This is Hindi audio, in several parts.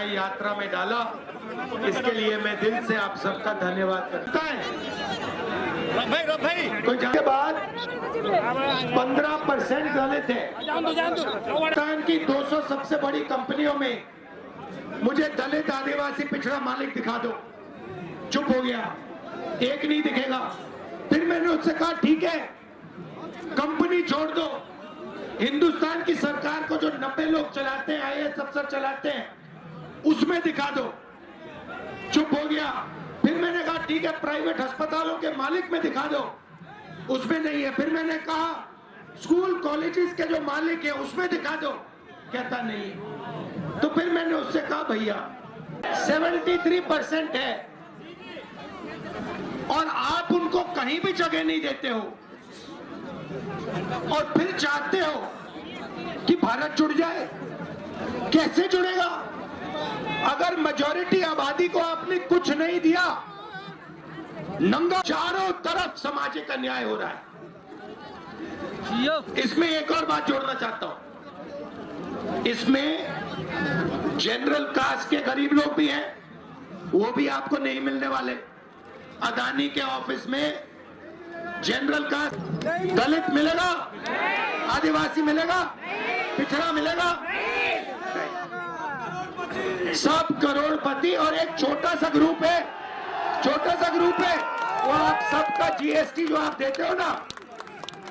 न्याय यात्रा में डाला, इसके लिए मैं दिल से आप सबका धन्यवाद करता है। तो के बाद 15% दलित है। हिंदुस्तान की 200 सबसे बड़ी कंपनियों में मुझे दलित आदिवासी पिछड़ा मालिक दिखा दो। चुप हो गया, एक नहीं दिखेगा। फिर मैंने उससे कहा ठीक है, कंपनी छोड़ दो, हिंदुस्तान की सरकार को जो 90 लोग चलाते हैं, IAS अफसर चलाते हैं, उसमें दिखा दो। चुप हो गया। फिर मैंने कहा ठीक है, प्राइवेट अस्पतालों के मालिक में दिखा दो, उसमें नहीं है। फिर मैंने कहा स्कूल कॉलेजेस के जो मालिक है उसमें दिखा दो, कहता नहीं है। तो फिर मैंने उससे कहा भैया 73% है और आप उनको कहीं भी जगह नहीं देते हो और फिर चाहते हो कि भारत जुड़ जाए। कैसे जुड़ेगा? अगर मेजॉरिटी आबादी को आपने कुछ नहीं दिया, नंगा चारों तरफ सामाजिक अन्याय हो रहा है। इसमें एक और बात जोड़ना चाहता हूं, इसमें जनरल कास्ट के गरीब लोग भी हैं, वो भी आपको नहीं मिलने वाले। अदानी के ऑफिस में जनरल कास्ट दलित मिलेगा, आदिवासी मिलेगा, पिछड़ा मिलेगा, सब करोड़पति। और एक छोटा सा ग्रुप है, वो आप सबका GST जो आप देते हो ना,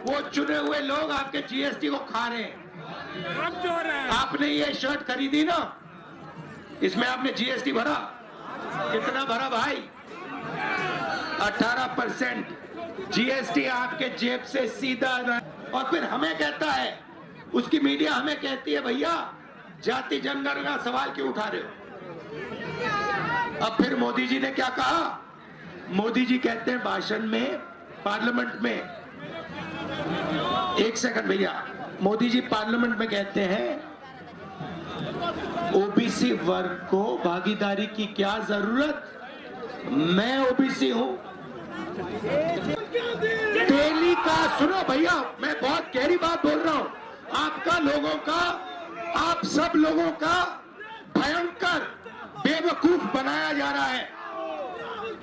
वो चुने हुए लोग आपके GST को खा रहे हैं। आपने ये शर्ट खरीदी ना, इसमें आपने GST भरा, कितना भरा भाई? 18% GST आपके जेब से सीधा। और फिर हमें कहता है, उसकी मीडिया हमें कहती है भैया जाति जनगणना सवाल क्यों उठा रहे हो? अब फिर मोदी जी ने क्या कहा? मोदी जी कहते हैं भाषण में, पार्लियामेंट में, एक सेकंड भैया, मोदी जी पार्लियामेंट में कहते हैं OBC वर्ग को भागीदारी की क्या जरूरत, मैं OBC हूं। टेलीकास्ट सुनो भैया, मैं बहुत गहरी बात बोल रहा हूं। आपका लोगों का, आप सब लोगों का भयंकर बेवकूफ बनाया जा रहा है।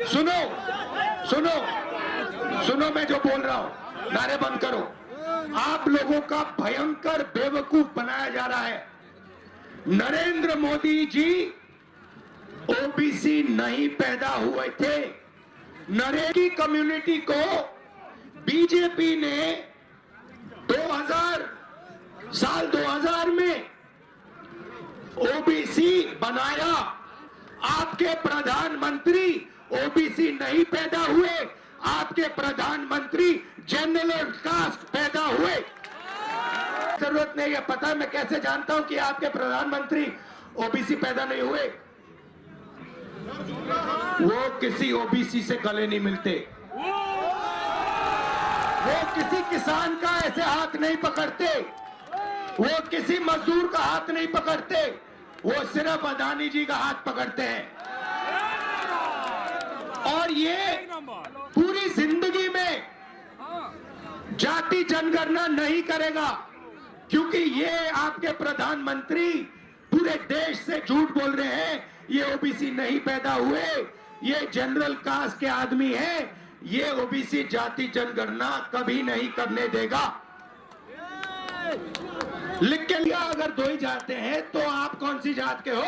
सुनो मैं जो बोल रहा हूं, नारे बंद करो। आप लोगों का भयंकर बेवकूफ बनाया जा रहा है। नरेंद्र मोदी जी OBC नहीं पैदा हुए थे। नरेगी कम्युनिटी को बीजेपी ने 2000 में OBC बनाया। आपके प्रधानमंत्री OBC नहीं पैदा हुए, आपके प्रधानमंत्री जनरल कास्ट पैदा हुए। जरूरत नहीं है, पता है मैं कैसे जानता हूं कि आपके प्रधानमंत्री OBC पैदा नहीं हुए? वो किसी OBC से गले नहीं मिलते, वो किसी किसान का ऐसे हाथ नहीं पकड़ते, वो किसी मजदूर का हाथ नहीं पकड़ते, वो सिर्फ अदानी जी का हाथ पकड़ते हैं। और ये पूरी जिंदगी में जाति जनगणना नहीं करेगा, क्योंकि ये आपके प्रधानमंत्री पूरे देश से झूठ बोल रहे हैं। ये OBC नहीं पैदा हुए, ये जनरल कास्ट के आदमी हैं, ये OBC जाति जनगणना कभी नहीं करने देगा। लिख के लिया, अगर दो ही जाते हैं तो आप कौन सी जात के हो?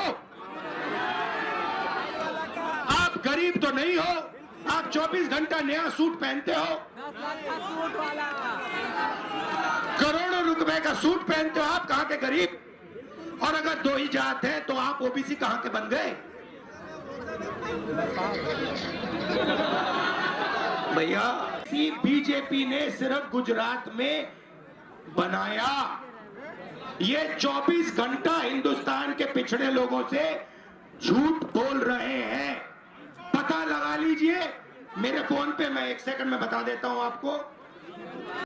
आप गरीब तो नहीं हो, आप 24 घंटा नया सूट पहनते हो, करोड़ों रुपए का सूट पहनते हो, आप कहां के गरीब? और अगर दो ही जात है तो आप OBC कहां के बन गए? भैया बीजेपी ने सिर्फ गुजरात में बनाया। ये 24 घंटा हिंदुस्तान के पिछड़े लोगों से झूठ बोल रहे हैं। पता लगा लीजिए मेरे फोन पे, मैं 1 सेकंड में बता देता हूं आपको।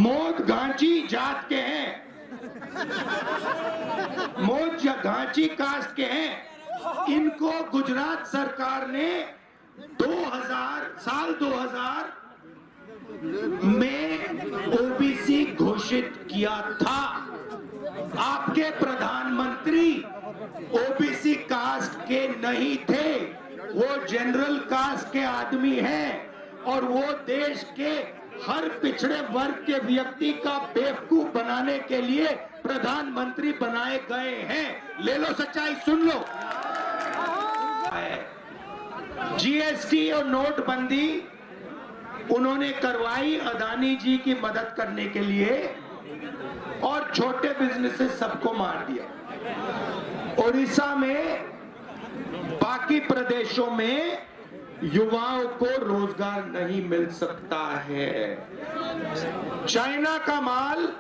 मोद घांची जात के हैं, मोद घांची कास्ट के हैं। इनको गुजरात सरकार ने 2000 में OBC घोषित किया था। आपके प्रधानमंत्री OBC कास्ट कास्ट के नहीं थे, वो जनरल कास्ट के आदमी हैं और वो देश के हर पिछड़े वर्ग के व्यक्ति का बेवकूफ बनाने के लिए प्रधानमंत्री बनाए गए हैं। ले लो सच्चाई, सुन लो। जीएसटी और नोटबंदी उन्होंने करवाई अदानी जी की मदद करने के लिए और छोटे बिजनेसेस सबको मार दिया। उड़ीसा में, बाकी प्रदेशों में युवाओं को रोजगार नहीं मिल सकता है। चाइना का माल,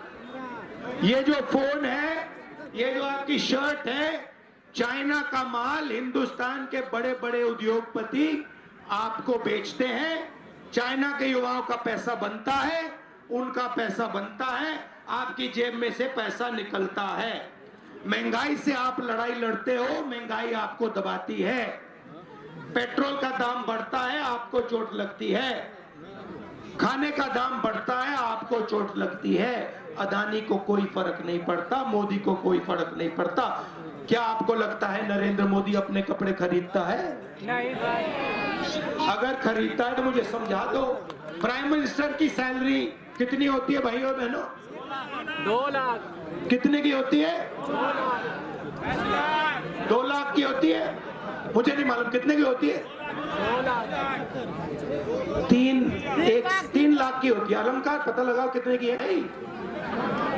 ये जो फोन है, ये जो आपकी शर्ट है, चाइना का माल हिंदुस्तान के बड़े बड़े उद्योगपति आपको बेचते हैं। चाइना के युवाओं का पैसा बनता है, उनका पैसा बनता है, आपकी जेब में से पैसा निकलता है। महंगाई से आप लड़ाई लड़ते हो, महंगाई आपको दबाती है। पेट्रोल का दाम बढ़ता है, आपको चोट लगती है। खाने का दाम बढ़ता है, आपको चोट लगती है। अदानी को कोई फर्क नहीं पड़ता, मोदी को कोई फर्क नहीं पड़ता। क्या आपको लगता है नरेंद्र मोदी अपने कपड़े खरीदता है? नहीं भाई। अगर खरीदता है तो मुझे समझा दो। प्राइम मिनिस्टर की सैलरी कितनी होती है भाइयों बहनों? 2 लाख। कितने की होती है? 2 लाख की होती है। मुझे नहीं मालूम कितने की होती है। 2 लाख। 3 लाख की होती है। अलंकार पता लगाओ कितने की है।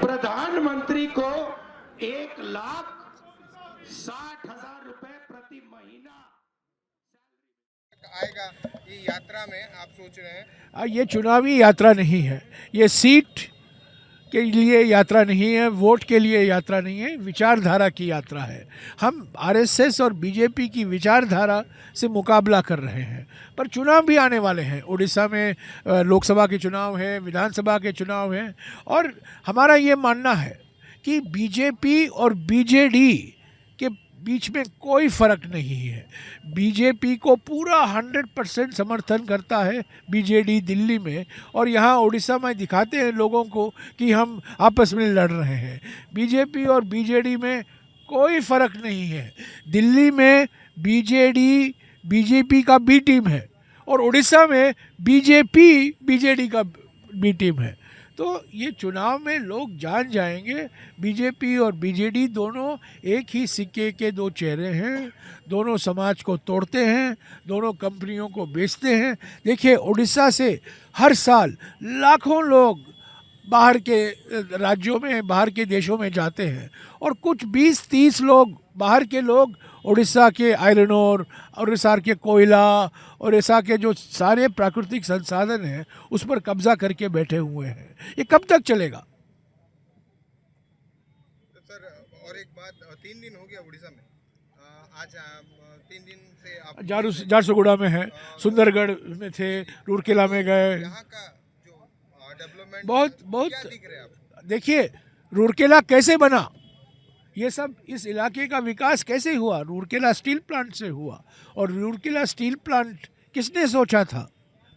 प्रधानमंत्री को 1,60,000 रुपए प्रति महीना आएगा। ये यात्रा में आप सोच रहे हैं? ये चुनावी यात्रा नहीं है, ये सीट के लिए यात्रा नहीं है, वोट के लिए यात्रा नहीं है, विचारधारा की यात्रा है। हम आरएसएस और बीजेपी की विचारधारा से मुकाबला कर रहे हैं। पर चुनाव भी आने वाले हैं। उड़ीसा में लोकसभा के चुनाव हैं, विधानसभा के चुनाव हैं, और हमारा ये मानना है कि बीजेपी और बीजेडी के बीच में कोई फ़र्क नहीं है। बीजेपी को पूरा 100% समर्थन करता है बीजेडी दिल्ली में, और यहाँ उड़ीसा में दिखाते हैं लोगों को कि हम आपस में लड़ रहे हैं। बीजेपी और बीजेडी में कोई फ़र्क नहीं है। दिल्ली में बीजेडी बीजेपी का बी टीम है और उड़ीसा में बीजेपी बीजेडी का बी टीम है। तो ये चुनाव में लोग जान जाएंगे, बीजेपी और बीजेडी दोनों एक ही सिक्के के 2 चेहरे हैं। दोनों समाज को तोड़ते हैं, दोनों कंपनियों को बेचते हैं। देखिए, उड़ीसा से हर साल लाखों लोग बाहर के राज्यों में, बाहर के देशों में जाते हैं, और कुछ 20-30 लोग बाहर के लोग उड़ीसा के आयरन ओर, उड़ीसा के कोयला, उड़ीसा के जो सारे प्राकृतिक संसाधन हैं उस पर कब्जा करके बैठे हुए हैं। ये कब तक चलेगा? तो सर, और एक बात, 3 दिन हो गया उड़ीसा में, आज 3 दिन से आप झारसुगुड़ा में है, सुंदरगढ़ में थे, रूरकेला में गए। यहाँ का जो डेवलपमेंट बहुत क्या दिख रहा है आपको? देखिए, रूरकेला कैसे बना, ये सब इस इलाके का विकास कैसे हुआ? रूरकेला स्टील प्लांट से हुआ। और रूरकेला स्टील प्लांट किसने सोचा था?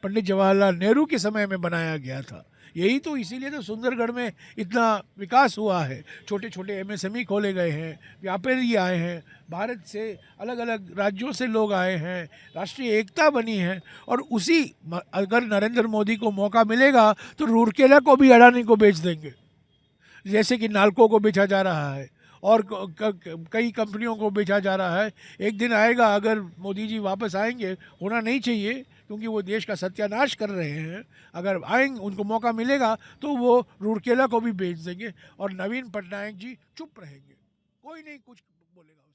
पंडित जवाहरलाल नेहरू के समय में बनाया गया था। यही तो, इसीलिए तो सुंदरगढ़ में इतना विकास हुआ है। छोटे छोटे एमएसएमई खोले गए हैं, व्यापारी आए हैं, भारत से अलग अलग राज्यों से लोग आए हैं, राष्ट्रीय एकता बनी है। और उसी, अगर नरेंद्र मोदी को मौका मिलेगा तो रूरकेला को भी अडानी को बेच देंगे, जैसे कि नाल्को को बेचा जा रहा है और कई कंपनियों को बेचा जा रहा है। एक दिन आएगा, अगर मोदी जी वापस आएंगे, होना नहीं चाहिए क्योंकि वो देश का सत्यानाश कर रहे हैं, अगर आएंगे, उनको मौका मिलेगा तो वो रूरकेला को भी बेच देंगे और नवीन पटनायक जी चुप रहेंगे, कोई नहीं कुछ बोलेगा।